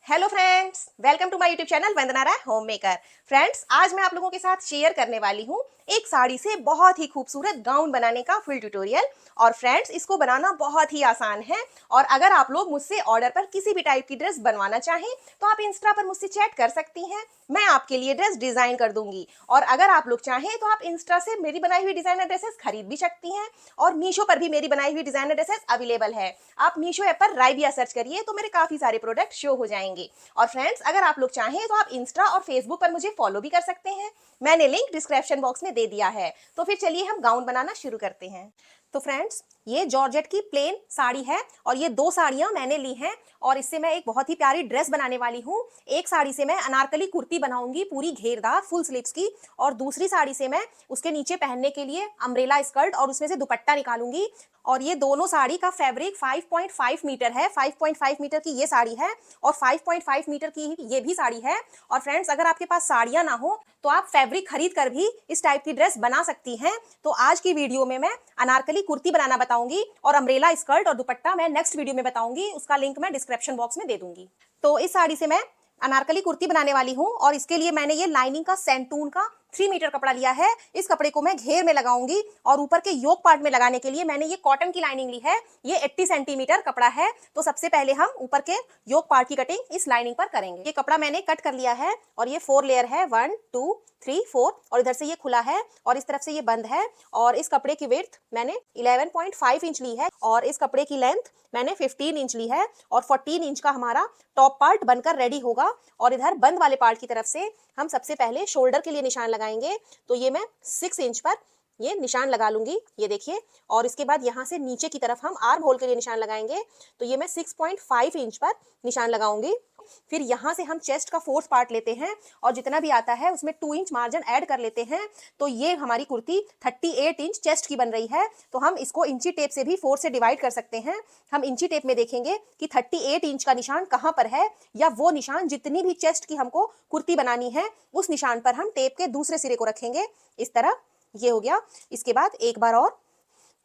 Hello friends, welcome to my YouTube channel Vandana Rai homemaker. Friends, आज मैं आप लोगों के साथ शेयर करने वाली हूँ एक साड़ी से बहुत ही खूबसूरत गाउन बनाने का फुल ट्यूटोरियल। और फ्रेंड्स, इसको बनाना बहुत ही आसान है। और अगर आप लोग मुझसे ऑर्डर पर किसी भी टाइप की ड्रेस बनवाना चाहें तो आप इंस्टा पर मुझसे चैट कर सकती हैं। मैं आपके लिए ड्रेस डिजाइन कर दूंगी। और अगर आप लोग चाहें तो आप इंस्टा से मेरी बनाई हुई डिजाइनर ड्रेसेस खरीद भी सकती हैं। और मीशो पर भी मेरी बनाई हुई डिजाइनर ड्रेसेस अवेलेबल है। आप मीशो ऐप पर राइबिया सर्च करिए तो मेरे काफी सारे प्रोडक्ट शो हो जाएंगे। और फ्रेंड्स, अगर आप लोग चाहें तो आप इंस्टा और फेसबुक पर मुझे फॉलो भी कर सकते हैं। मैंने लिंक डिस्क्रिप्शन बॉक्स में दे दिया है। तो फिर चलिए हम गाउन बनाना शुरू करते हैं। तो फ्रेंड्स, ये जॉर्जेट की प्लेन साड़ी है और ये दो साड़ियां मैंने ली हैं। और इससे मैं एक बहुत ही प्यारी ड्रेस बनाने वाली हूँ। एक साड़ी से मैं अनारकली कुर्ती बनाऊंगी पूरी घेरदार फुल स्लीव्स की। और दूसरी साड़ी से मैं उसके नीचे पहनने के लिए अम्ब्रेला स्कर्ट और उसमें से दुपट्टा निकालूंगी। और ये दोनों साड़ी का फैब्रिक 5.5 मीटर है। 5.5 मीटर की ये साड़ी है और 5.5 मीटर की ये भी साड़ी है। और फ्रेंड्स, अगर आपके पास साड़ियां ना हो तो आप फैब्रिक खरीद कर भी इस टाइप की ड्रेस बना सकती हैं। तो आज की वीडियो में मैं अनारकली कुर्ती बनाना बताऊंगी और अम्ब्रेला स्कर्ट और दुपट्टा मैं नेक्स्ट वीडियो में बताऊंगी। उसका लिंक मैं डिस्क्रिप्शन बॉक्स में दे दूंगी। तो इस साड़ी से मैं अनारकली कुर्ती बनाने वाली हूँ और इसके लिए मैंने ये लाइनिंग का सेंटून का 3 मीटर कपड़ा लिया है। इस कपड़े को मैं घेर में लगाऊंगी और ऊपर के योक पार्ट में लगाने के लिए मैंने ये कॉटन की लाइनिंग ली है। ये 80 सेंटीमीटर कपड़ा है। तो सबसे पहले हम ऊपर के योक पार्ट की कटिंग इस लाइनिंग पर करेंगे। ये कपड़ा मैंने कट कर लिया है और ये 4 लेयर है, 1 2 3 4। और इधर से ये खुला है और इस तरफ से ये बंद है। और इस कपड़े की विड्थ मैंने 11.5 इंच ली है और इस कपड़े की लेंथ मैंने 15 इंच ली है। और 14 इंच का हमारा टॉप पार्ट बनकर रेडी होगा। और इधर बंद वाले पार्ट की तरफ से हम सबसे पहले शोल्डर के लिए निशान लगाएंगे। तो ये मैं 6 इंच पर ये निशान लगा लूंगी, ये देखिए। और इसके बाद यहाँ से नीचे की तरफ हम आर्म होल के लिए निशान लगाएंगे। तो ये मैं 6.5 इंच पर निशान लगाऊंगी। फिर यहाँ से हम चेस्ट का फोर्थ पार्ट लेते हैं और जितना भी आता है उसमें 2 इंच मार्जिन ऐड कर लेते हैं। तो ये हमारी कुर्ती 38 इंच चेस्ट की बन रही है। तो हम इसको इंची टेप से भी 4 से डिवाइड कर सकते हैं। हम इंची टेप में देखेंगे कि 38 इंच का निशान कहाँ पर है, या वो निशान जितनी भी चेस्ट की हमको कुर्ती बनानी है उस निशान पर हम टेप के दूसरे सिरे को रखेंगे। इस तरह ये हो गया। इसके बाद एक बार और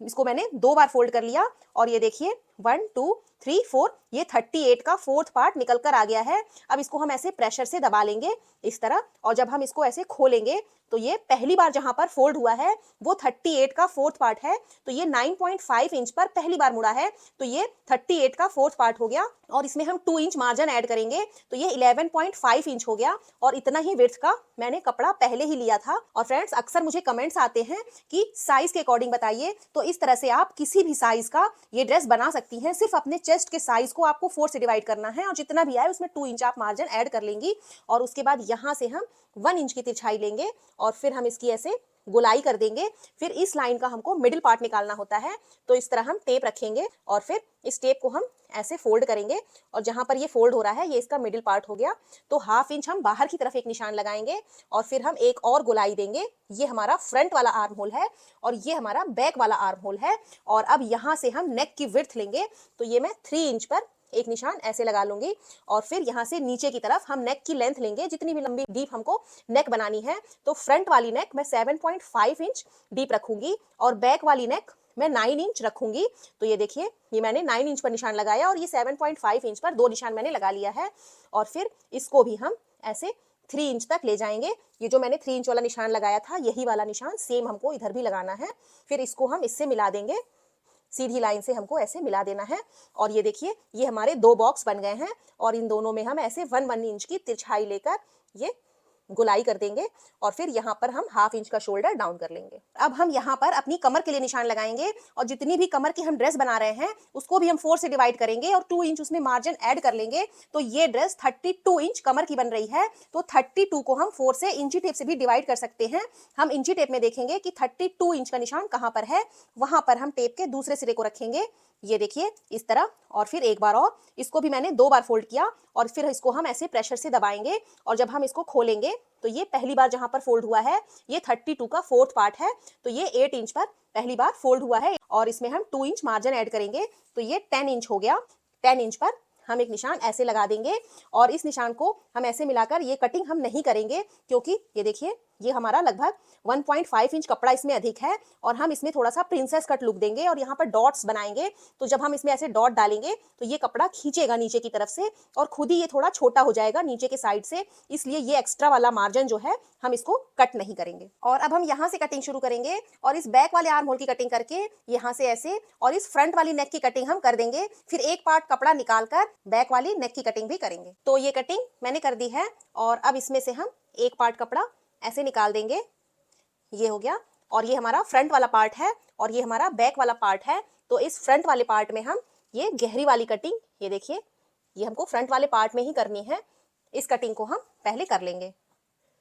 इसको मैंने 2 बार फोल्ड कर लिया और ये देखिए 1 2 3 4, ये 38 का फोर्थ पार्ट निकल कर आ गया है। अब इसको हम ऐसे प्रेशर से दबा लेंगे इस तरह। और जब हम इसको ऐसे खोलेंगे तो ये पहली बार जहां पर फोल्ड हुआ है वो 38 का फोर्थ पार्ट है। तो ये 9.5 इंच पर पहली बार मुड़ा है। तो ये 38 का फोर्थ पार्ट हो गया। और इसमें हम 2 इंच मार्जिन ऐड करेंगे तो ये 11.5 इंच हो गया। और इतना ही विड्थ का मैंने कपड़ा पहले ही लिया था। और फ्रेंड्स, अक्सर मुझे कमेंट्स आते हैं कि साइज के अकॉर्डिंग बताइए। तो इस तरह से आप किसी भी साइज का ये ड्रेस बना सकती हैं। सिर्फ अपने चेस्ट के साइज को आपको 4 से डिवाइड करना है और जितना भी आए उसमें 2 इंच आप मार्जिन ऐड कर लेंगी। और उसके बाद यहाँ से हम 1 इंच की तिरछाई लेंगे और फिर हम इसकी ऐसे गोलाई कर देंगे। फिर इस लाइन का हमको मिडिल पार्ट निकालना होता है। तो इस तरह हम टेप रखेंगे और फिर इस टेप को हम ऐसे फोल्ड करेंगे और जहां पर ये फोल्ड हो रहा है ये इसका मिडिल पार्ट हो गया। तो ½ इंच हम बाहर की तरफ एक निशान लगाएंगे और फिर हम एक और गोलाई देंगे। ये हमारा फ्रंट वाला आर्म होल है और ये हमारा बैक वाला आर्म होल है। और अब यहाँ से हम नेक की विड्थ लेंगे। तो ये मैं 3 इंच पर एक निशान ऐसे लगा लूंगी। और फिर यहाँ से नीचे की तरफ हम नेक की लेंथ लेंगे, जितनी भी लंबी डीप हमको नेक बनानी है। तो फ्रंट वाली नेक मैं 7.5 इंच डीप रखूंगी और बैक वाली नेक मैं 9 इंच रखूंगी। तो ये देखिए, ये मैंने 9 इंच पर निशान लगाया और ये 7.5 इंच पर 2 निशान मैंने लगा लिया है। और फिर इसको भी हम ऐसे 3 इंच तक ले जाएंगे। ये जो मैंने 3 इंच वाला निशान लगाया था यही वाला निशान सेम हमको इधर भी लगाना है। फिर इसको हम इससे मिला देंगे, सीधी लाइन से हमको ऐसे मिला देना है। और ये देखिए, ये हमारे 2 बॉक्स बन गए हैं और इन दोनों में हम ऐसे 1 इंच की तिरछाई लेकर ये गुलाई कर देंगे। और फिर यहाँ पर हम ½ इंच का शोल्डर डाउन कर लेंगे। अब हम यहाँ पर अपनी कमर के लिए निशान लगाएंगे और जितनी भी कमर की हम ड्रेस बना रहे हैं उसको भी हम 4 से डिवाइड करेंगे और 2 इंच उसमें मार्जिन ऐड कर लेंगे। तो ये ड्रेस 32 इंच कमर की बन रही है। तो 32 को हम 4 से इंची टेप से भी डिवाइड कर सकते हैं। हम इंची टेप में देखेंगे कि 32 इंच का निशान कहाँ पर है, वहां पर हम टेप के दूसरे सिरे को रखेंगे, ये देखिए इस तरह। और फिर एक बार और इसको भी मैंने 2 बार फोल्ड किया और फिर इसको हम ऐसे प्रेशर से दबाएंगे। और जब हम इसको खोलेंगे तो ये पहली बार जहां पर फोल्ड हुआ है ये 32 का फोर्थ पार्ट है। तो ये 8 इंच पर पहली बार फोल्ड हुआ है और इसमें हम 2 इंच मार्जिन ऐड करेंगे। तो ये 10 इंच हो गया। 10 इंच पर हम एक निशान ऐसे लगा देंगे और इस निशान को हम ऐसे मिलाकर, ये कटिंग हम नहीं करेंगे क्योंकि ये देखिए ये हमारा लगभग 1.5 इंच कपड़ा इसमें अधिक है और हम इसमें थोड़ा सा प्रिंसेस कट लुक देंगे और यहाँ पर डॉट्स बनाएंगे। तो जब हम इसमें ऐसे डॉट डालेंगे तो ये कपड़ा खींचेगा नीचे की तरफ से और खुद ही ये थोड़ा छोटा हो जाएगा नीचे के साइड से, इसलिए ये एक्स्ट्रा वाला मार्जिन जो है हम इसको कट नहीं करेंगे। और अब हम यहाँ से कटिंग शुरू करेंगे और इस बैक वाले आर्म होल की कटिंग करके यहाँ से ऐसे और इस फ्रंट वाली नेक की कटिंग हम कर देंगे। फिर एक पार्ट कपड़ा निकाल कर बैक वाली नेक की कटिंग भी करेंगे। तो ये कटिंग मैंने कर दी है और अब इसमें से हम एक पार्ट कपड़ा ऐसे निकाल देंगे। ये हो गया और ये हमारा फ्रंट वाला पार्ट है और ये हमारा बैक वाला पार्ट है। तो इस फ्रंट वाले पार्ट में हम ये गहरी वाली कटिंग, ये देखिए, ये हमको फ्रंट वाले पार्ट में ही करनी है। इस कटिंग को हम पहले कर लेंगे।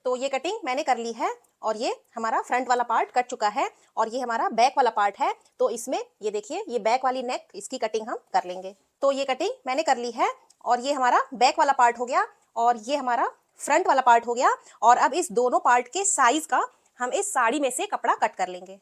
तो ये कटिंग मैंने कर ली है और ये हमारा फ्रंट वाला पार्ट कट चुका है और ये हमारा बैक वाला पार्ट है। तो इसमें ये देखिए, ये बैक वाली नेक, इसकी कटिंग हम कर लेंगे। तो ये कटिंग मैंने कर ली है और ये हमारा बैक वाला पार्ट हो गया और ये हमारा फ्रंट वाला पार्ट हो गया। और अब इस दोनों पार्ट के साइज का हम इस साड़ी में से कपड़ा कट कर लेंगे।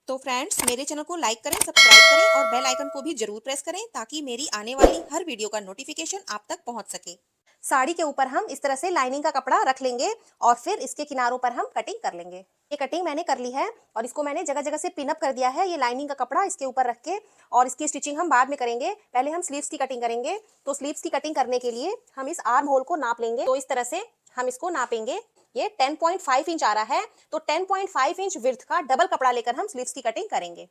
तो फ्रेंड्स, मेरे चैनल को लाइक करें, सब्सक्राइब करें और बेल आइकन को भी जरूर प्रेस करें ताकि मेरी आने वाली हर वीडियो का नोटिफिकेशन आप तक पहुंच सके। साड़ी के ऊपर हम इस तरह से लाइनिंग का कपड़ा रख लेंगे और फिर इसके किनारों पर हम कटिंग कर लेंगे। ये कटिंग मैंने कर ली है और इसको मैंने जगह जगह से पिन अप कर दिया है, ये लाइनिंग का कपड़ा इसके ऊपर रख के। और इसकी स्टिचिंग हम बाद में करेंगे, पहले हम स्लीव्स की कटिंग करेंगे। तो स्लीव्स की कटिंग करने के लिए हम इस आर्म होल को नाप लेंगे। तो इस तरह से हम इसको नापेंगे। ये 10.5 इंच आ रहा है, तो 10.5 इंच विड्थ का डबल कपड़ा लेकर हम स्लीव्स की कटिंग करेंगे।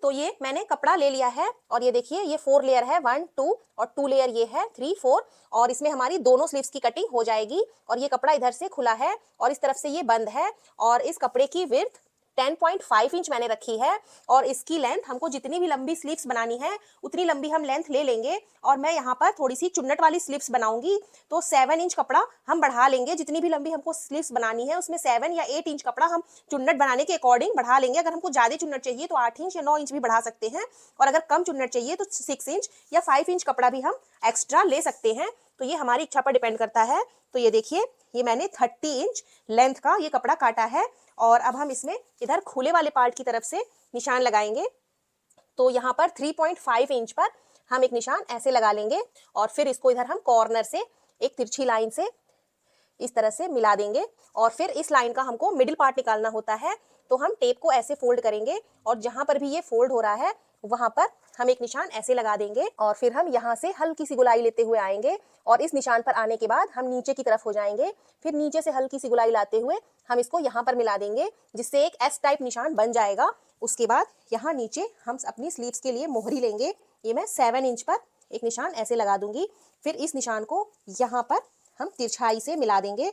तो ये मैंने कपड़ा ले लिया है और ये देखिए, ये 4 लेयर है, 1 2 और 2 लेयर ये है 3 4 और इसमें हमारी दोनों स्लीव्स की कटिंग हो जाएगी। और ये कपड़ा इधर से खुला है और इस तरफ से ये बंद है और इस कपड़े की विड्थ 10.5 इंच मैंने रखी है और इसकी लेंथ हमको जितनी भी लंबी स्लीव्स बनानी है उतनी लंबी हम लेंथ ले लेंगे। और मैं यहाँ पर थोड़ी सी चुन्नट वाली स्लीव्स बनाऊंगी, तो 7 इंच कपड़ा हम बढ़ा लेंगे। जितनी भी लंबी हमको स्लीव्स बनानी है उसमें 7 या 8 इंच कपड़ा हम चुन्नट बनाने के अकॉर्डिंग बढ़ा लेंगे। अगर हमको ज्यादा चुन्नट चाहिए तो 8 इंच या 9 इंच भी बढ़ा सकते हैं और अगर कम चुन्नट चाहिए तो 6 इंच या 5 इंच कपड़ा भी हम एक्स्ट्रा ले सकते हैं। तो ये हमारी इच्छा पर डिपेंड करता है। तो ये देखिए, ये मैंने 30 इंच लेंथ का ये कपड़ा काटा है और अब हम इसमें इधर खुले वाले पार्ट की तरफ से निशान लगाएंगे। तो यहाँ पर 3.5 इंच पर हम एक निशान ऐसे लगा लेंगे और फिर इसको इधर हम कॉर्नर से एक तिरछी लाइन से इस तरह से मिला देंगे और फिर इस लाइन का हमको मिडिल पार्ट निकालना होता है। तो हम टेप को ऐसे फोल्ड करेंगे और जहां पर भी ये फोल्ड हो रहा है वहां पर हम एक निशान ऐसे लगा देंगे और फिर हम यहाँ से हल्की सी गुलाई लेते हुए आएंगे और इस निशान पर आने के बाद हम नीचे की तरफ हो जाएंगे। फिर नीचे से हल्की सी गुलाई लाते हुए हम इसको यहाँ पर मिला देंगे, जिससे एक एस टाइप निशान बन जाएगा। उसके बाद यहाँ नीचे हम अपनी स्लीव्स के लिए मोहरी लेंगे। ये मैं 7 इंच पर एक निशान ऐसे लगा दूंगी। फिर इस निशान को यहाँ पर हम तिरछाई से मिला देंगे।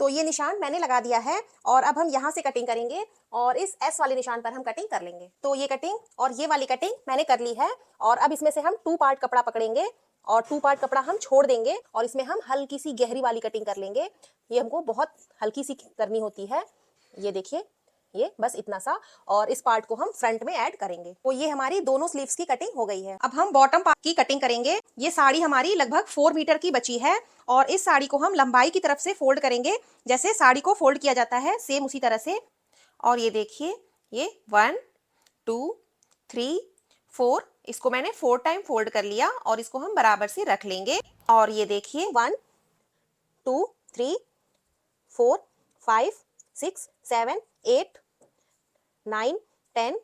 तो ये निशान मैंने लगा दिया है और अब हम यहाँ से कटिंग करेंगे और इस एस वाले निशान पर हम कटिंग कर लेंगे। तो ये कटिंग और ये वाली कटिंग मैंने कर ली है और अब इसमें से हम 2 पार्ट कपड़ा पकड़ेंगे और 2 पार्ट कपड़ा हम छोड़ देंगे और इसमें हम हल्की सी गहरी वाली कटिंग कर लेंगे। ये हमको बहुत हल्की सी करनी होती है। ये देखिए, ये बस इतना सा और इस पार्ट को हम फ्रंट में ऐड करेंगे। तो ये हमारी दोनों स्लीव्स की कटिंग हो गई है। अब हम बॉटम पार्ट की कटिंग करेंगे। ये साड़ी हमारी लगभग 4 मीटर की बची है और इस साड़ी को हम लंबाई की तरफ से फोल्ड करेंगे, जैसे साड़ी को फोल्ड किया जाता है सेम उसी तरह से। और ये देखिए, ये 1 2 3 4, इसको मैंने 4 टाइम फोल्ड कर लिया और इसको हम बराबर से रख लेंगे। और ये देखिए 1 2 3 4 5 6 7 8 9 10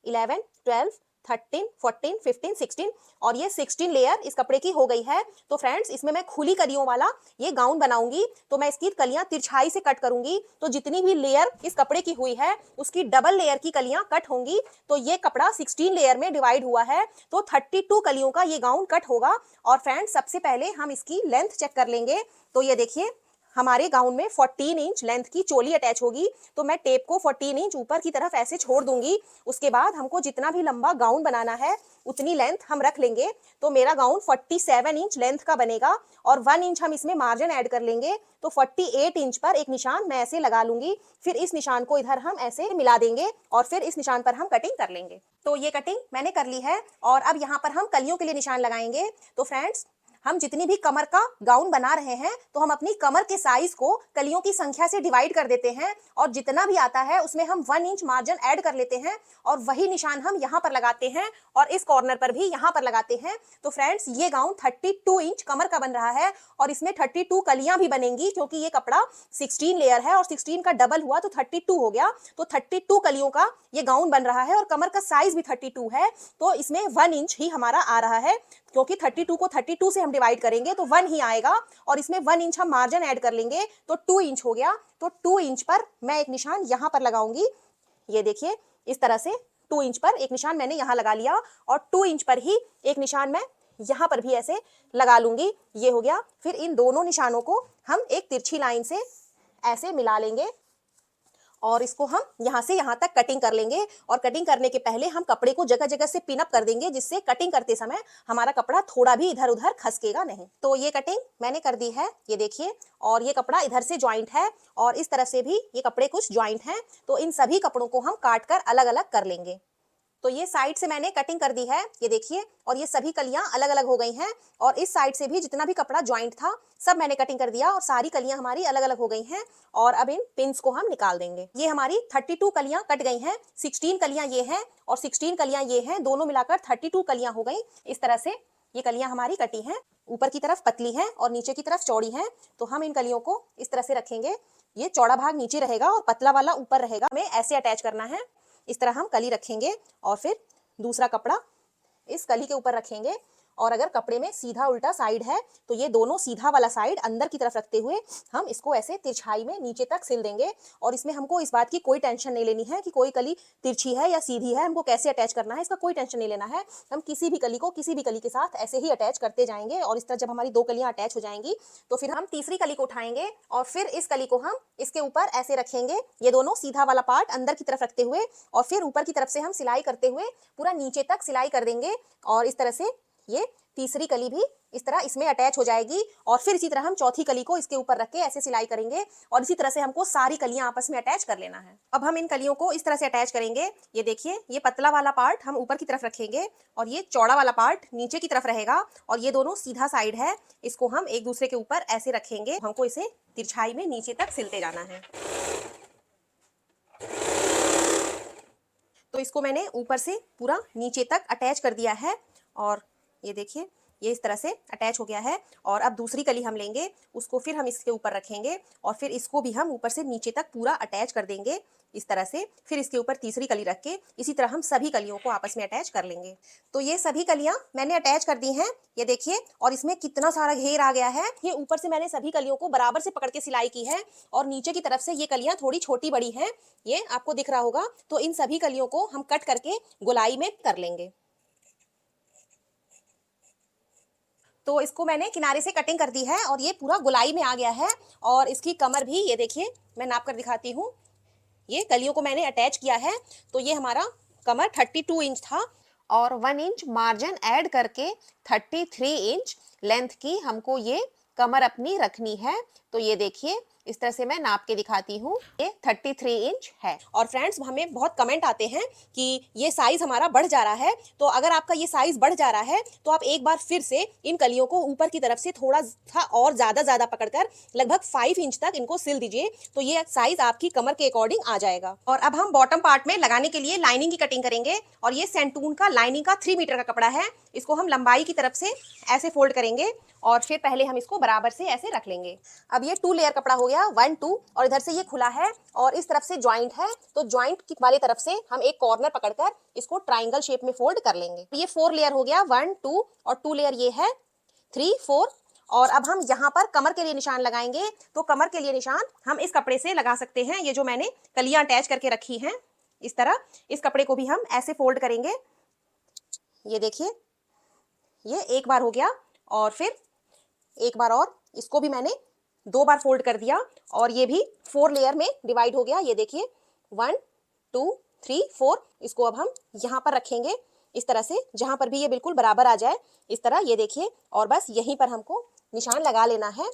11 12 13 14 15 16 और ये 16 लेयर इस कपड़े की हो गई है। तो फ्रेंड्स, इसमें मैं खुली कलियों वाला ये गाउन बनाऊंगी। तो मैं इसकी कलियां तिरछाई से कट करूंगी, तो जितनी भी लेयर इस कपड़े की हुई है उसकी डबल लेयर की कलियां कट होंगी। तो ये कपड़ा 16 लेयर में डिवाइड हुआ है, तो 32 कलियों का ये गाउन कट होगा। और फ्रेंड्स, सबसे पहले हम इसकी लेंथ चेक कर लेंगे। तो ये देखिए, हमारे गाउन में 14 इंच लेंथ की चोली अटैच होगी। तो मैं टेप को 14 इंच ऊपर की तरफ ऐसे छोड़ दूंगी। उसके बाद हमको जितना भी लंबा गाउन बनाना है उतनी लेंथ हम रख लेंगे। तो मेरा गाउन 47 इंच लेंथ का बनेगा और 1 इंच हम इसमें मार्जिन ऐड कर लेंगे। तो 48 इंच पर एक निशान मैं ऐसे लगा लूंगी। फिर इस निशान को इधर हम ऐसे मिला देंगे और फिर इस निशान पर हम कटिंग कर लेंगे। तो ये कटिंग मैंने कर ली है और अब यहाँ पर हम कलियों के लिए निशान लगाएंगे। तो फ्रेंड्स, हम जितनी भी कमर का गाउन बना रहे हैं तो हम अपनी कमर के साइज को कलियों की संख्या से डिवाइड कर देते हैं और जितना भी आता है उसमें हम 1 इंच मार्जिन ऐड कर लेते हैं और वही निशान हम यहाँ पर लगाते हैं और इस कॉर्नर पर भी यहाँ पर लगाते हैं। तो फ्रेंड्स ये गाउन 32 इंच कमर का बन रहा है और इसमें 32 कलियां भी बनेंगी क्योंकि ये कपड़ा 16 लेयर है और 16 का डबल हुआ तो 32 हो गया। तो 32 कलियों का ये गाउन बन रहा है और कमर का साइज भी 32 है तो इसमें 1 इंच ही हमारा आ रहा है क्योंकि 32 को 32 से हम डिवाइड करेंगे तो 1 ही आएगा और इसमें 1 इंच हम मार्जिन ऐड कर लेंगे तो 2 इंच हो गया। तो 2 इंच पर मैं एक निशान यहाँ पर लगाऊंगी। ये देखिए इस तरह से 2 इंच पर एक निशान मैंने यहाँ लगा लिया और 2 इंच पर ही एक निशान मैं यहाँ पर भी ऐसे लगा लूंगी। ये हो गया। फिर इन दोनों निशानों को हम एक तिरछी लाइन से ऐसे मिला लेंगे और इसको हम यहाँ से यहाँ तक कटिंग कर लेंगे और कटिंग करने के पहले हम कपड़े को जगह जगह से पिन अप कर देंगे जिससे कटिंग करते समय हमारा कपड़ा थोड़ा भी इधर उधर खसकेगा नहीं। तो ये कटिंग मैंने कर दी है, ये देखिए। और ये कपड़ा इधर से ज्वाइंट है और इस तरफ से भी ये कपड़े कुछ ज्वाइंट हैं। तो इन सभी कपड़ों को हम काट कर अलग अलग कर लेंगे। तो ये साइड से मैंने कटिंग कर दी है, ये देखिए। और ये सभी कलियां अलग अलग हो गई हैं और इस साइड से भी जितना भी कपड़ा ज्वाइंट था सब मैंने कटिंग कर दिया और सारी कलियां हमारी अलग अलग हो गई हैं। और अब इन पिन्स को हम निकाल देंगे। ये हमारी 32 कलियां कट गई हैं। 16 कलियां ये हैं और 16 कलियां ये हैं, दोनों मिलाकर 32 कलियां हो गई। इस तरह से ये कलियां हमारी कटी हैं। ऊपर की तरफ पतली हैं और नीचे की तरफ चौड़ी हैं। तो हम इन कलियों को इस तरह से रखेंगे। ये चौड़ा भाग नीचे रहेगा और पतला वाला ऊपर रहेगा। हमें ऐसे अटैच करना है। इस तरह हम कली रखेंगे और फिर दूसरा कपड़ा इस कली के ऊपर रखेंगे। और अगर कपड़े में सीधा उल्टा साइड है तो ये दोनों सीधा वाला साइड अंदर की तरफ रखते हुए हम इसको ऐसे तिरछाई में नीचे तक सिल देंगे। और इसमें हमको इस बात की कोई टेंशन नहीं लेनी है कि कोई कली तिरछी है या सीधी है, हमको कैसे अटैच करना है इसका कोई टेंशन नहीं लेना है। हम किसी भी कली को किसी भी कली के साथ ऐसे ही अटैच करते जाएंगे और इस तरह जब हमारी 2 कलियां अटैच हो जाएंगी तो फिर हम तीसरी कली को उठाएंगे और फिर इस कली को हम इसके ऊपर ऐसे रखेंगे। ये दोनों सीधा वाला पार्ट अंदर की तरफ रखते हुए और फिर ऊपर की तरफ से हम सिलाई करते हुए पूरा नीचे तक सिलाई कर देंगे और इस तरह से ये तीसरी कली भी इस तरह इसमें अटैच हो जाएगी। और फिर इसी तरह हम चौथी कली को इसके ऊपर रख के ऐसे सिलाई करेंगे और इसी तरह से हमको सारी कलियां आपस में अटैच कर लेना है। अब हम इन कलियों को इस तरह से अटैच करेंगे। ये देखिए, ये पतला वाला पार्ट हम ऊपर की तरफ रखेंगे और ये चौड़ा वाला पार्ट नीचे की तरफ रहेगा और ये दोनों सीधा साइड है, इसको हम एक दूसरे के ऊपर ऐसे रखेंगे। हमको इसे तिरछाई में नीचे तक सिलते जाना है। तो इसको मैंने ऊपर से पूरा नीचे तक अटैच कर दिया है और ये देखिए ये इस तरह से अटैच हो गया है। और अब दूसरी कली हम लेंगे, उसको फिर हम इसके ऊपर रखेंगे और फिर इसको भी हम ऊपर से नीचे तक पूरा अटैच कर देंगे इस तरह से। फिर इसके ऊपर तीसरी कली रख के इसी तरह हम सभी कलियों को आपस में अटैच कर लेंगे। तो ये सभी कलियां मैंने अटैच कर दी हैं, ये देखिए। और इसमें कितना सारा घेर आ गया है। ये ऊपर से मैंने सभी कलियों को बराबर से पकड़ के सिलाई की है और नीचे की तरफ से ये कलियां थोड़ी छोटी बड़ी हैं, ये आपको दिख रहा होगा। तो इन सभी कलियों को हम कट करके गोलाई में कर लेंगे। तो इसको मैंने किनारे से कटिंग कर दी है और ये पूरा गोलाई में आ गया है। और इसकी कमर भी ये देखिए, मैं नाप कर दिखाती हूँ। ये कलियों को मैंने अटैच किया है तो ये हमारा कमर 32 इंच था और 1 इंच मार्जिन ऐड करके 33 इंच लेंथ की हमको ये कमर अपनी रखनी है। तो ये देखिए इस तरह से मैं नाप के दिखाती हूँ, ये 33 इंच है। और फ्रेंड्स हमें बहुत कमेंट आते हैं कि ये साइज हमारा बढ़ जा रहा है। तो अगर आपका ये साइज बढ़ जा रहा है तो आप एक बार फिर से इन कलियों को ऊपर की तरफ से थोड़ा सा और ज्यादा पकड़कर लगभग 5 इंच तक इनको सिल दीजिए तो ये साइज आपकी कमर के अकॉर्डिंग आ जाएगा। और अब हम बॉटम पार्ट में लगाने के लिए लाइनिंग की कटिंग करेंगे। और ये सेंटून का लाइनिंग का 3 मीटर का कपड़ा है। इसको हम लंबाई की तरफ से ऐसे फोल्ड करेंगे और फिर पहले हम इसको बराबर से ऐसे रख लेंगे। अब ये 2 लेयर कपड़ा हो गया, 1 2, और इधर से ये खुला है और इस तरफ से ज्वाइंट है। तो ज्वाइंट की वाली तरफ से हम एक कॉर्नर पकड़कर इसको ट्राइंगल शेप में फोल्ड कर लेंगे। ये 4 लेयर हो गया, 1 2 और 2 लेयर ये है 3 4। और अब हम यहाँ पर कमर के लिए निशान लगाएंगे। तो कमर के लिए निशान हम इस कपड़े से लगा सकते हैं। ये जो मैंने कलियां अटैच करके रखी हैं इस तरह, इस कपड़े को भी हम ऐसे फोल्ड करेंगे। ये देखिए, ये एक बार हो गया और फिर एक बार और इसको भी मैंने 2 बार फोल्ड कर दिया और ये भी 4 लेयर में डिवाइड हो गया। ये देखिए 1 2 3 4। इसको अब हम यहाँ पर रखेंगे इस तरह से, जहां पर भी ये बिल्कुल बराबर आ जाए इस तरह। ये देखिए, और बस यहीं पर हमको निशान लगा लेना है।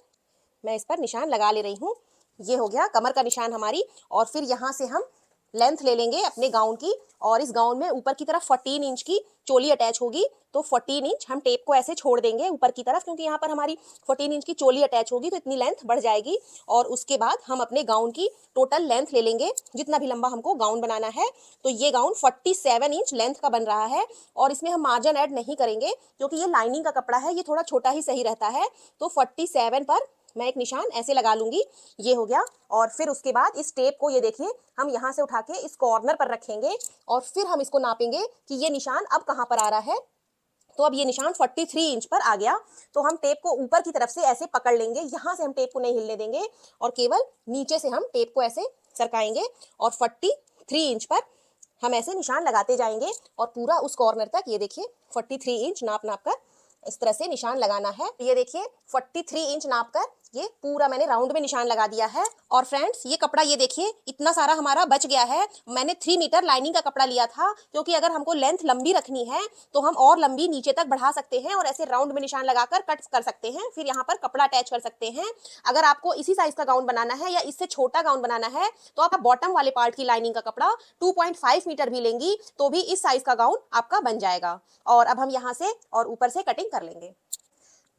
मैं इस पर निशान लगा ले रही हूँ। ये हो गया कमर का निशान हमारी। और फिर यहाँ से हम लेंथ ले लेंगे अपने गाउन की, और इस गाउन में ऊपर की तरफ 14 इंच की चोली अटैच होगी। तो 14 इंच हम टेप को ऐसे छोड़ देंगे ऊपर की तरफ, क्योंकि यहाँ पर हमारी 14 इंच की चोली अटैच होगी तो इतनी लेंथ बढ़ जाएगी। और उसके बाद हम अपने गाउन की टोटल लेंथ ले लेंगे, जितना भी लंबा हमको गाउन बनाना है। तो ये गाउन 47 इंच लेंथ का बन रहा है, और इसमें हम मार्जिन ऐड नहीं करेंगे क्योंकि ये लाइनिंग का कपड़ा है, ये थोड़ा छोटा ही सही रहता है। तो 47 पर मैं एक निशान ऐसे लगा लूंगी, ये हो गया। और फिर उसके बाद इस टेप को ये देखिए हम यहाँ से उठा के इस कॉर्नर पर रखेंगे, और फिर हम इसको नापेंगे कि ये निशान अब कहाँ पर आ रहा है। तो अब ये निशान 43 इंच पर आ गया। तो हम टेप को ऊपर की तरफ से ऐसे पकड़ लेंगे, यहाँ से हम टेप को नहीं हिलने देंगे, और केवल नीचे से हम टेप को ऐसे सरकाएंगे, और 43 इंच पर हम ऐसे निशान लगाते जाएंगे, और पूरा उस कॉर्नर तक ये देखिए 43 इंच नाप नाप कर इस तरह से निशान लगाना है। ये देखिए 43 इंच नाप कर ये पूरा मैंने राउंड में निशान लगा दिया है। और फ्रेंड्स ये कपड़ा ये देखिए इतना सारा हमारा बच गया है। मैंने 3 मीटर लाइनिंग का कपड़ा लिया था, क्योंकि अगर हमको लेंथ लंबी रखनी है तो हम और लंबी नीचे तक बढ़ा सकते हैं और ऐसे राउंड में निशान लगाकर कट कर सकते हैं, फिर यहाँ पर कपड़ा अटैच कर सकते हैं। अगर आपको इसी साइज का गाउन बनाना है या इससे छोटा गाउन बनाना है तो आप बॉटम वाले पार्ट की लाइनिंग का कपड़ा 2.5 मीटर भी लेंगी तो भी इस साइज का गाउन आपका बन जाएगा। और अब हम यहाँ से और ऊपर से कटिंग कर लेंगे।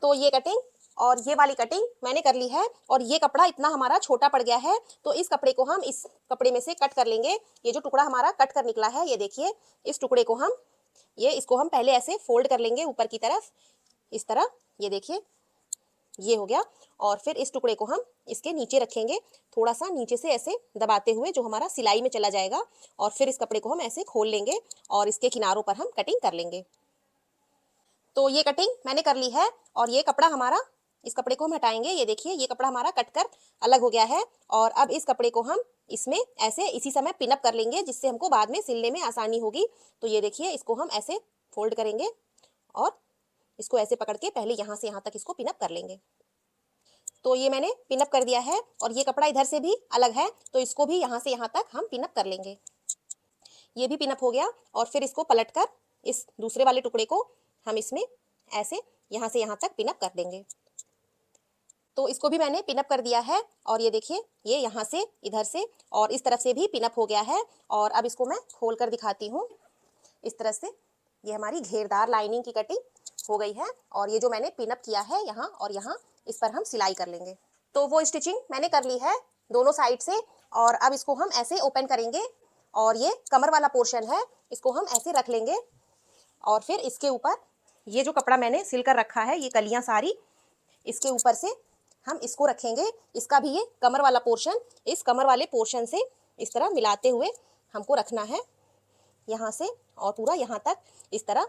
तो ये कटिंग और ये वाली कटिंग मैंने कर ली है, और ये कपड़ा इतना हमारा छोटा पड़ गया है तो इस कपड़े को हम इस कपड़े में से कट कर लेंगे। ये जो टुकड़ा हमारा कट कर निकला है ये देखिए, इस टुकड़े को हम इसको हम पहले ऐसे फोल्ड कर लेंगे ऊपर की तरफ इस तरह, ये देखिए ये हो गया। और फिर इस टुकड़े को हम इसके नीचे रखेंगे, थोड़ा सा नीचे से ऐसे दबाते हुए जो हमारा सिलाई में चला जाएगा, और फिर इस कपड़े को हम ऐसे खोल लेंगे और इसके किनारों पर हम कटिंग कर लेंगे। तो ये कटिंग मैंने कर ली है, और ये कपड़ा हमारा, इस कपड़े को हम हटाएंगे। ये देखिए ये कपड़ा हमारा कटकर अलग हो गया है, और अब इस कपड़े को हम इसमें ऐसे इसी समय पिनअप कर लेंगे, जिससे हमको बाद में सिलने में आसानी होगी। तो ये देखिए इसको हम ऐसे फोल्ड करेंगे और इसको ऐसे पकड़ के पहले यहाँ से यहाँ तक इसको पिनअप कर लेंगे। तो ये मैंने पिनअप कर दिया है, और ये कपड़ा इधर से भी अलग है तो इसको भी यहाँ से यहाँ तक हम पिनअप कर लेंगे। ये भी पिनअप हो गया, और फिर इसको पलटकर इस दूसरे वाले टुकड़े को हम इसमें ऐसे यहाँ से यहाँ तक पिनअप कर देंगे। तो इसको भी मैंने पिनअप कर दिया है, और ये देखिए ये यहाँ से इधर से और इस तरफ से भी पिनअप हो गया है। और अब इसको मैं खोल कर दिखाती हूँ। इस तरह से ये हमारी घेरदार लाइनिंग की कटिंग हो गई है, और ये जो मैंने पिनअप किया है यहाँ और यहाँ, इस पर हम सिलाई कर लेंगे। तो वो स्टिचिंग मैंने कर ली है दोनों साइड से, और अब इसको हम ऐसे ओपन करेंगे, और ये कमर वाला पोर्शन है इसको हम ऐसे रख लेंगे, और फिर इसके ऊपर ये जो कपड़ा मैंने सिल कर रखा है ये कलियां सारी, इसके ऊपर से हम इसको रखेंगे। इसका भी ये कमर वाला पोर्शन इस कमर वाले पोर्शन से इस तरह मिलाते हुए हमको रखना है, यहाँ से और पूरा यहाँ तक इस तरह।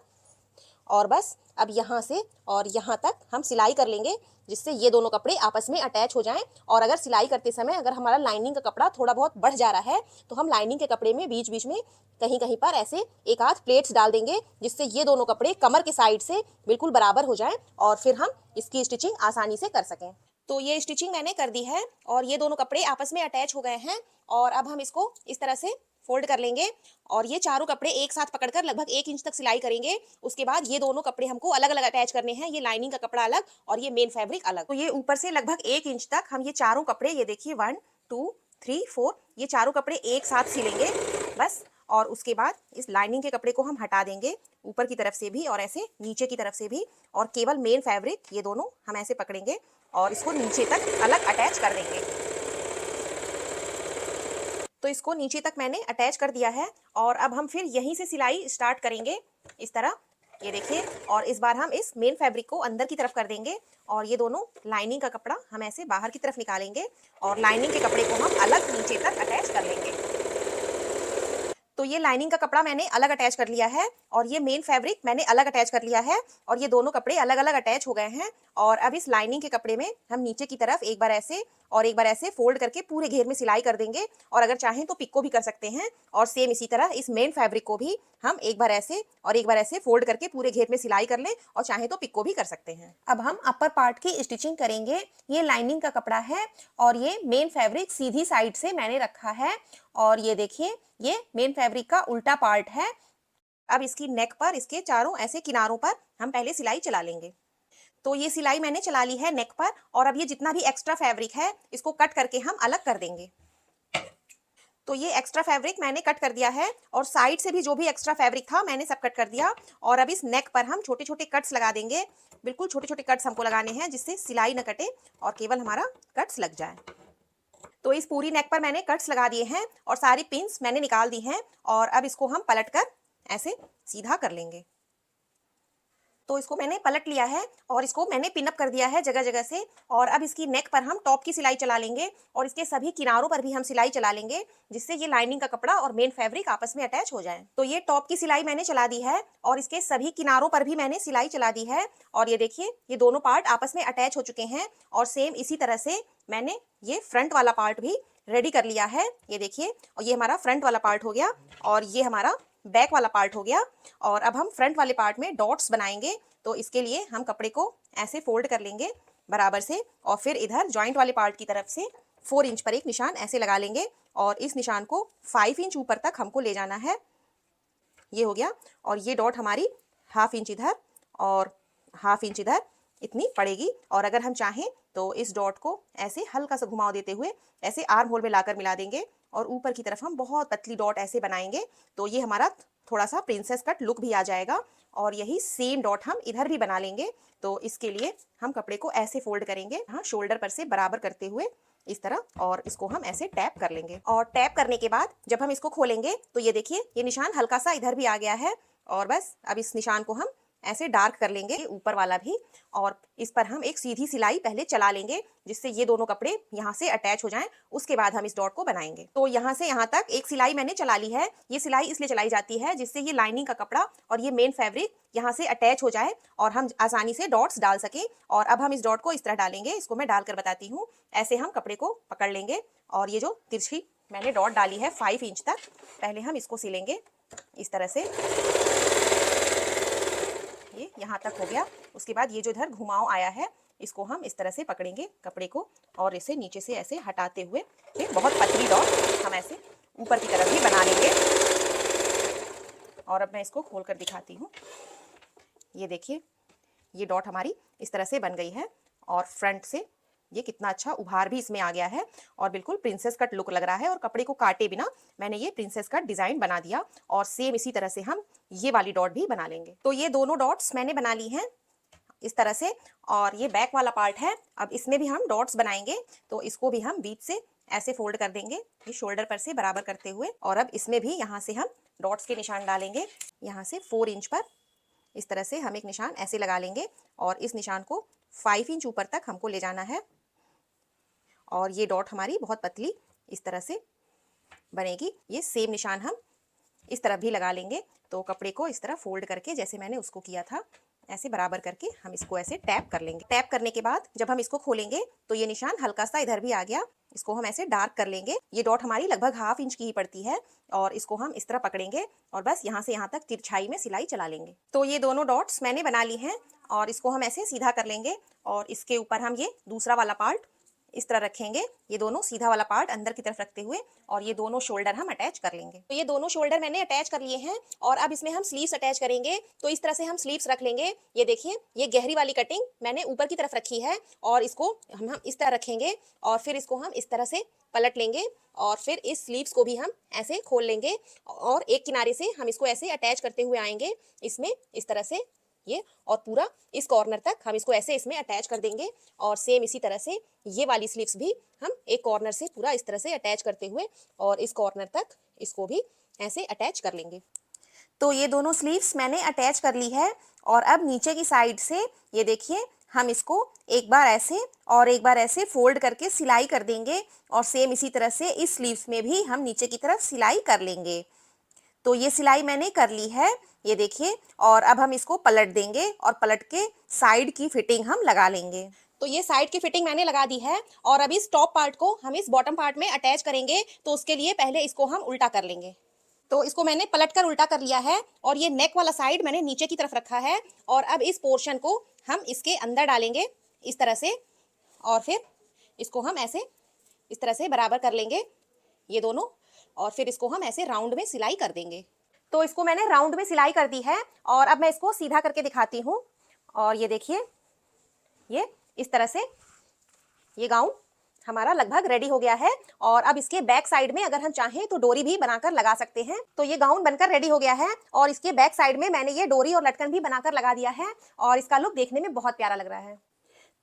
और बस अब यहाँ से और यहाँ तक हम सिलाई कर लेंगे, जिससे ये दोनों कपड़े आपस में अटैच हो जाएं। और अगर सिलाई करते समय अगर हमारा लाइनिंग का कपड़ा थोड़ा बहुत बढ़ जा रहा है तो हम लाइनिंग के कपड़े में बीच बीच में कहीं कहीं पर ऐसे एक आध प्लेट्स डाल देंगे, जिससे ये दोनों कपड़े कमर के साइड से बिल्कुल बराबर हो जाएं, और फिर हम इसकी स्टिचिंग आसानी से कर सकें। तो ये स्टिचिंग मैंने कर दी है, और ये दोनों कपड़े आपस में अटैच हो गए हैं। और अब हम इसको इस तरह से फोल्ड कर लेंगे, और ये चारों कपड़े एक साथ पकड़कर लगभग 1 इंच तक सिलाई करेंगे। उसके बाद ये दोनों कपड़े हमको अलग अलग अटैच करने हैं, ये लाइनिंग का कपड़ा अलग और ये मेन फैब्रिक अलग। तो ये ऊपर से लगभग 1 इंच तक हम ये चारों कपड़े, ये देखिए 1 2 3 4, ये चारों कपड़े एक साथ सिलेंगे बस। और उसके बाद इस लाइनिंग के कपड़े को हम हटा देंगे ऊपर की तरफ से भी और ऐसे नीचे की तरफ से भी, और केवल मेन फैब्रिक ये दोनों हम ऐसे पकड़ेंगे और इसको नीचे तक अलग अटैच कर देंगे। तो इसको नीचे तक मैंने अटैच कर दिया है, और अब हम फिर यहीं से सिलाई स्टार्ट करेंगे इस तरह, ये देखिए। और इस बार हम इस मेन फैब्रिक को अंदर की तरफ कर देंगे, और ये दोनों लाइनिंग का कपड़ा हम ऐसे बाहर की तरफ निकालेंगे, और लाइनिंग के कपड़े को हम अलग नीचे तक अटैच कर लेंगे। तो ये लाइनिंग का कपड़ा मैंने अलग अटैच कर लिया है, और ये मेन फैब्रिक मैंने अलग अटैच कर लिया है, और ये दोनों कपड़े अलग अलग अटैच हो गए हैं। और अब इस लाइनिंग के कपड़े में हम नीचे की तरफ एक बार ऐसे और एक बार ऐसे फोल्ड करके पूरे घेर में सिलाई कर देंगे, और अगर चाहें तो पिको भी कर सकते हैं। और सेम इसी तरह इस मेन फैब्रिक को भी हम एक बार ऐसे और एक बार ऐसे फोल्ड करके पूरे घेर में सिलाई कर लें, और चाहें तो पिको भी कर सकते हैं। अब हम अपर पार्ट की स्टिचिंग करेंगे। ये लाइनिंग का कपड़ा है, और ये मेन फैब्रिक सीधी साइड से मैंने रखा है, और ये देखिए ये मेन फैब्रिक का उल्टा पार्ट है। अब इसकी नेक पर, इसके चारों ऐसे किनारों पर हम पहले सिलाई चला लेंगे। तो ये सिलाई मैंने चला ली है नेक पर, और अब ये जितना भी एक्स्ट्रा फैब्रिक है इसको कट करके हम अलग कर देंगे। तो ये एक्स्ट्रा फैब्रिक मैंने कट कर दिया है और साइड से भी जो भी एक्स्ट्रा फैब्रिक था मैंने सब कट कर दिया। और अब इस नेक पर हम छोटे छोटे कट्स लगा देंगे। बिल्कुल छोटे छोटे कट्स हमको लगाने हैं जिससे सिलाई न कटे और केवल हमारा कट्स लग जाए। तो इस पूरी नेक पर मैंने कट्स लगा दिए हैं और सारी पिन्स मैंने निकाल दी हैं। और अब इसको हम पलट कर ऐसे सीधा कर लेंगे। तो इसको मैंने पलट लिया है और इसको मैंने पिन अप कर दिया है जगह जगह से। और अब इसकी नेक पर हम टॉप की सिलाई चला लेंगे और इसके सभी किनारों पर भी हम सिलाई चला लेंगे जिससे ये लाइनिंग का कपड़ा और मेन फैब्रिक आपस में अटैच हो जाए। तो ये टॉप की सिलाई मैंने चला दी है और इसके सभी किनारों पर भी मैंने सिलाई चला दी है। और ये देखिए ये दोनों पार्ट आपस में अटैच हो चुके हैं। और सेम इसी तरह से मैंने ये फ्रंट वाला पार्ट भी रेडी कर लिया है। ये देखिए, और ये हमारा फ्रंट वाला पार्ट हो गया और ये हमारा बैक वाला पार्ट हो गया। और अब हम फ्रंट वाले पार्ट में डॉट्स बनाएंगे। तो इसके लिए हम कपड़े को ऐसे फोल्ड कर लेंगे बराबर से और फिर इधर जॉइंट वाले पार्ट की तरफ से 4 इंच पर एक निशान ऐसे लगा लेंगे और इस निशान को 5 इंच ऊपर तक हमको ले जाना है। ये हो गया। और ये डॉट हमारी 1/2 इंच इधर और 1/2 इंच इधर इतनी पड़ेगी। और अगर हम चाहें तो इस डॉट को ऐसे हल्का सा घुमाव देते हुए ऐसे आर्म होल में लाकर मिला देंगे और ऊपर की तरफ हम बहुत पतली डॉट ऐसे बनाएंगे। तो ये हमारा थोड़ा सा प्रिंसेस कट लुक भी आ जाएगा। और यही सेम डॉट हम इधर भी बना लेंगे। तो इसके लिए हम कपड़े को ऐसे फोल्ड करेंगे, हाँ, शोल्डर पर से बराबर करते हुए इस तरह, और इसको हम ऐसे टैप कर लेंगे। और टैप करने के बाद जब हम इसको खोलेंगे तो ये देखिए ये निशान हल्का सा इधर भी आ गया है। और बस अब इस निशान को हम ऐसे डार्क कर लेंगे, ऊपर वाला भी। और इस पर हम एक सीधी सिलाई पहले चला लेंगे जिससे ये दोनों कपड़े यहाँ से अटैच हो जाएं। उसके बाद हम इस डॉट को बनाएंगे। तो यहाँ से यहाँ तक एक सिलाई मैंने चला ली है। ये सिलाई इसलिए चलाई जाती है जिससे ये लाइनिंग का कपड़ा और ये मेन फैब्रिक यहाँ से अटैच हो जाए और हम आसानी से डॉट्स डाल सकें। और अब हम इस डॉट को इस तरह डालेंगे, इसको मैं डालकर बताती हूँ। ऐसे हम कपड़े को पकड़ लेंगे और ये जो तिरछी मैंने डॉट डाली है 5 इंच तक, पहले हम इसको सिलेंगे इस तरह से। ये यहाँ तक हो गया। उसके बाद ये जो इधर घुमाव आया है इसको हम इस तरह से पकड़ेंगे कपड़े को और इसे नीचे से ऐसे हटाते हुए फिर बहुत पतली डॉट हम ऐसे ऊपर की तरफ भी बना लेंगे। और अब मैं इसको खोल कर दिखाती हूँ। ये देखिए ये डॉट हमारी इस तरह से बन गई है और फ्रंट से ये कितना अच्छा उभार भी इसमें आ गया है और बिल्कुल प्रिंसेस कट लुक लग रहा है। और कपड़े को काटे बिना मैंने ये प्रिंसेस कट डिजाइन बना दिया। और सेम इसी तरह से हम ये वाली डॉट भी बना लेंगे। तो ये दोनों डॉट्स मैंने बना ली हैं इस तरह से। और ये बैक वाला पार्ट है, अब इसमें भी हम डॉट्स बनाएंगे। तो इसको भी हम बीच से ऐसे फोल्ड कर देंगे, ये शोल्डर पर से बराबर करते हुए। और अब इसमें भी यहाँ से हम डॉट्स के निशान डालेंगे। यहाँ से 4 इंच पर इस तरह से हम एक निशान ऐसे लगा लेंगे और इस निशान को 5 इंच ऊपर तक हमको ले जाना है। और ये डॉट हमारी बहुत पतली इस तरह से बनेगी। ये सेम निशान हम इस तरफ भी लगा लेंगे। तो कपड़े को इस तरह फोल्ड करके जैसे मैंने उसको किया था ऐसे बराबर करके हम इसको ऐसे टैप कर लेंगे। टैप करने के बाद जब हम इसको खोलेंगे तो ये निशान हल्का सा इधर भी आ गया। इसको हम ऐसे डार्क कर लेंगे। ये डॉट हमारी लगभग 1/2 इंच की ही पड़ती है और इसको हम इस तरह पकड़ेंगे और बस यहाँ से यहाँ तक तिरछाई में सिलाई चला लेंगे। तो ये दोनों डॉट्स मैंने बना ली हैं और इसको हम ऐसे सीधा कर लेंगे और इसके ऊपर हम ये दूसरा वाला पार्ट इस तरह रखेंगे, ये दोनों सीधा वाला पार्ट अंदर की तरफ रखते हुए। और ये दोनों शोल्डर हम अटैच कर लेंगे। तो ये दोनों शोल्डर मैंने अटैच कर लिए हैं और अब इसमें हम स्लीव्स अटैच करेंगे। तो इस तरह से हम स्लीव्स रख लेंगे। ये देखिए ये गहरी वाली कटिंग मैंने ऊपर की तरफ रखी है और इसको हम इस तरह रखेंगे और फिर इसको हम इस तरह से पलट लेंगे और फिर इस स्लीव्स को भी हम ऐसे खोल लेंगे और एक किनारे से हम इसको ऐसे अटैच करते हुए आएंगे इसमें इस तरह से ये, और पूरा इस कॉर्नर तक हम इसको ऐसे इसमें अटैच कर देंगे। और सेम इसी तरह से ये वाली स्लीव्स भी हम एक कॉर्नर से पूरा इस तरह से अटैच करते हुए और इस कॉर्नर तक इसको भी ऐसे अटैच कर लेंगे। तो ये दोनों स्लीव्स मैंने अटैच कर ली है और अब नीचे की साइड से ये देखिए हम इसको एक बार ऐसे और एक बार ऐसे फोल्ड करके सिलाई कर देंगे और सेम इसी तरह से इस स्लीव्स में भी हम नीचे की तरफ सिलाई कर लेंगे। तो ये सिलाई मैंने कर ली है, ये देखिए। और अब हम इसको पलट देंगे और पलट के साइड की फिटिंग हम लगा लेंगे। तो ये साइड की फिटिंग मैंने लगा दी है और अब इस टॉप पार्ट को हम इस बॉटम पार्ट में अटैच करेंगे। तो उसके लिए पहले इसको हम उल्टा कर लेंगे। तो इसको मैंने पलट कर उल्टा कर लिया है और ये नेक वाला साइड मैंने नीचे की तरफ रखा है। और अब इस पोर्शन को हम इसके अंदर डालेंगे इस तरह से और फिर इसको हम ऐसे इस तरह से बराबर कर लेंगे ये दोनों। और फिर इसको हम ऐसे राउंड में सिलाई कर देंगे। तो इसको मैंने राउंड में सिलाई कर दी है और अब मैं इसको सीधा करके दिखाती हूँ। और ये देखिए ये इस तरह से ये गाउन हमारा लगभग रेडी हो गया है और अब इसके बैक साइड में अगर हम चाहें तो डोरी भी बनाकर लगा सकते हैं। तो ये गाउन बनकर रेडी हो गया है और इसके बैक साइड में मैंने ये डोरी और लटकन भी बनाकर लगा दिया है और इसका लुक देखने में बहुत प्यारा लग रहा है।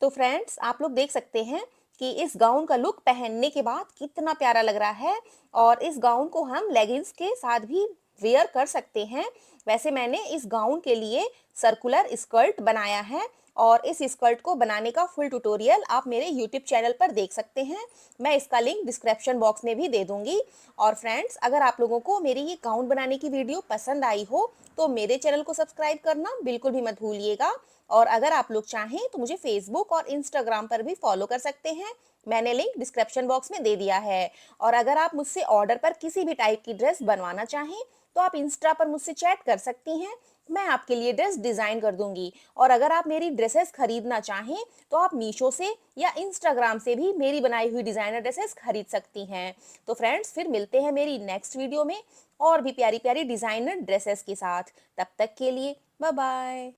तो फ्रेंड्स, आप लोग देख सकते हैं कि इस गाउन का लुक पहनने के बाद कितना प्यारा लग रहा है और इस गाउन को हम लेगिंग्स के साथ भी वेयर कर सकते हैं। वैसे मैंने इस गाउन के लिए सर्कुलर स्कर्ट बनाया है और इस स्कर्ट को बनाने का फुल ट्यूटोरियल आप मेरे यूट्यूब चैनल पर देख सकते हैं। मैं इसका लिंक डिस्क्रिप्शन बॉक्स में भी दे दूंगी। और फ्रेंड्स, अगर आप लोगों को मेरी ये गाउन बनाने की वीडियो पसंद आई हो तो मेरे चैनल को सब्सक्राइब करना बिल्कुल भी मत भूलिएगा। और अगर आप लोग चाहें तो मुझे फेसबुक और इंस्टाग्राम पर भी फॉलो कर सकते हैं। मैंने लिंक डिस्क्रिप्शन बॉक्स में दे दिया है। और अगर आप मुझसे ऑर्डर पर किसी भी टाइप की ड्रेस बनवाना चाहें तो आप इंस्टा पर मुझसे चैट कर सकती हैं। मैं आपके लिए ड्रेस डिजाइन कर दूंगी। और अगर आप मेरी ड्रेसेस खरीदना चाहें तो आप मीशो से या इंस्टाग्राम से भी मेरी बनाई हुई डिजाइनर ड्रेसेस खरीद सकती हैं। तो फ्रेंड्स, फिर मिलते हैं मेरी नेक्स्ट वीडियो में और भी प्यारी प्यारी डिजाइनर ड्रेसेस के साथ। तब तक के लिए बाय बाय।